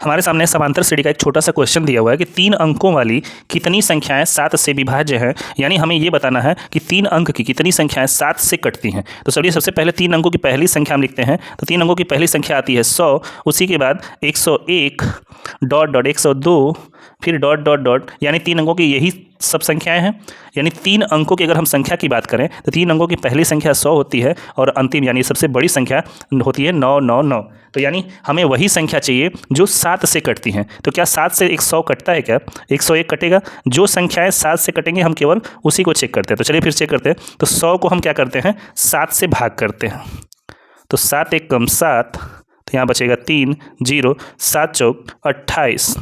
हमारे सामने समांतर श्रेणी का एक छोटा सा क्वेश्चन दिया हुआ है कि 3 अंकों वाली कितनी संख्याएं 7 से विभाज्य हैं, यानी हमें ये बताना है कि 3 अंक की कितनी संख्याएं 7 से कटती हैं। तो चलिए सबसे पहले 3 अंकों की पहली संख्या हम लिखते हैं। तो 3 अंकों की पहली संख्या आती है 100, उसी के बाद 101 डॉट डॉट 102 फिर डॉट डॉट डॉट, यानी 3 अंकों की यही सब संख्याएं हैं। यानी 3 अंकों की अगर हम संख्या की बात करें तो 3 अंकों की पहली संख्या 100 होती है और अंतिम यानी सबसे बड़ी संख्या होती है 999। तो यानी हमें वही संख्या चाहिए जो 7 से कटती हैं। तो क्या 7 से 100 कटता है? क्या 101 कटेगा? जो संख्याएं 7 से कटेंगे हम केवल उसी को चेक करते हैं। तो चलिए फिर चेक करते हैं। तो 100 को हम क्या करते हैं? 7 से भाग करते हैं। तो 7 एक कम 7, तो यहाँ बचेगा 3 0, 7 चौक 28,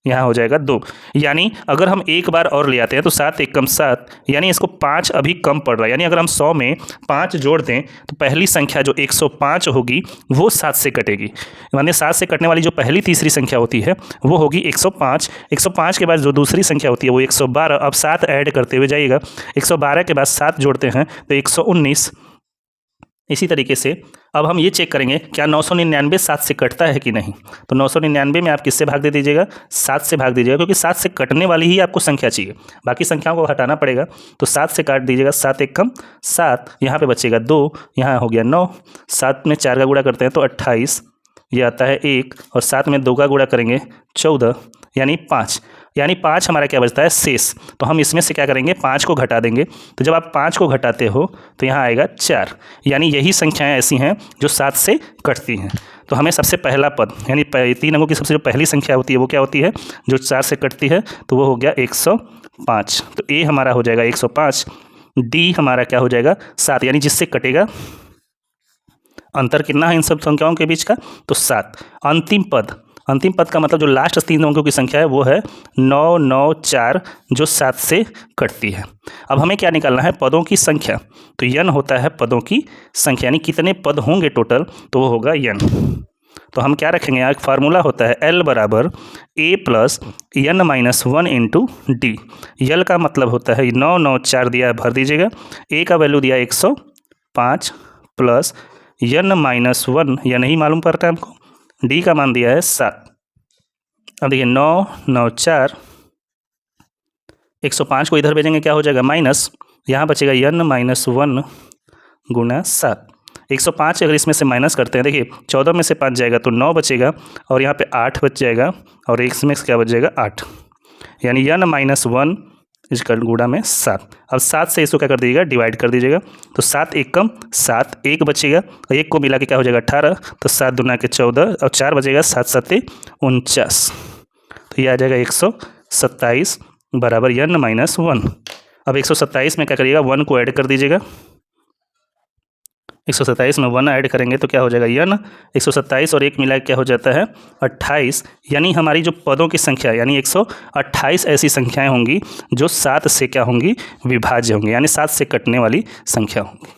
यहाँ हो जाएगा 2। यानी अगर हम एक बार और ले आते हैं तो 7 एक कम 7, यानी इसको 5 अभी कम पड़ रहा है। यानी अगर हम 100 में 5 जोड़ दें तो पहली संख्या जो 105 होगी वो 7 से कटेगी। यानी 7 से कटने वाली जो पहली तीसरी संख्या होती है वो होगी 105। 105 के बाद जो दूसरी संख्या होती है वो 112। अब 7 ऐड करते हुए जाइएगा, 112 के बाद 7 जोड़ते हैं तो 119। इसी तरीके से अब हम ये चेक करेंगे क्या 999 7 से कटता है कि नहीं। तो 999 में आप किससे भाग दे दीजिएगा? 7 से भाग दीजिएगा, क्योंकि 7 से कटने वाली ही आपको संख्या चाहिए, बाकी संख्याओं को हटाना पड़ेगा। तो 7 से काट दीजिएगा, 7 एक कम 7, यहाँ पे बचेगा 2, यहाँ हो गया 9, 7 में 4 का गुणा करते हैं तो 28, ये आता है 1, और 7 में 2 का गुणा करेंगे 14, यानी 5। यानी 5 हमारा क्या बचता है? शेष। तो हम इसमें से क्या करेंगे? 5 को घटा देंगे। तो जब आप 5 को घटाते हो तो यहाँ आएगा 4, यानी यही संख्याएं ऐसी हैं जो 7 से कटती हैं। तो हमें सबसे पहला पद यानी 3 अंकों की सबसे जो पहली संख्या होती है वो क्या होती है जो 4 से कटती है? तो वो हो गया 105। तो ए हमारा हो जाएगा 105, डी हमारा क्या हो जाएगा 7, यानी जिससे कटेगा। अंतर कितना है इन सब संख्याओं के बीच का? तो 7। अंतिम पद का मतलब जो लास्ट 3 अंकों की संख्या है वो है 994, जो 7 से कटती है। अब हमें क्या निकालना है? पदों की संख्या। तो n होता है पदों की संख्या, यानी कितने पद होंगे टोटल, तो वो होगा n। तो हम क्या रखेंगे? यहाँ एक फार्मूला होता है L बराबर A plus n-1 into D. L का मतलब होता है 994 दिया है, भर दीजिएगा। A का वैल्यू दिया 105 प्लस n-1, यह नहीं मालूम पड़ता है हमको। डी का मान दिया है 7। अब देखिए 994, 105 को इधर भेजेंगे क्या हो जाएगा? माइनस, यहाँ बचेगा n-1 गुना 7। 105 अगर इसमें से माइनस करते हैं, देखिए 14 में से 5 जाएगा तो 9 बचेगा, और यहाँ पे 8 बच जाएगा, और इसमें से क्या बच जाएगा? 8, यानी n-1 इसका गुणा में 7। अब 7 से इसको क्या कर दीजिएगा? डिवाइड कर दीजिएगा। तो 7 एक कम 7, 1 बचेगा, और 1 को मिला के क्या हो जाएगा? 18। तो 7 दूना के 14, और 4 बचेगा, 7 7 49। तो ये आ जाएगा 127 बराबर n-1। अब 127 में क्या करिएगा? 1 को ऐड कर दीजिएगा। 127 में 1 ऐड करेंगे तो क्या हो जाएगा? n। 127 और 1 मिला के क्या हो जाता है? 28। यानी हमारी जो पदों की संख्या यानी 128 ऐसी संख्याएं होंगी जो 7 से क्या होंगी? विभाज्य होंगी, यानी 7 से कटने वाली संख्या होंगी।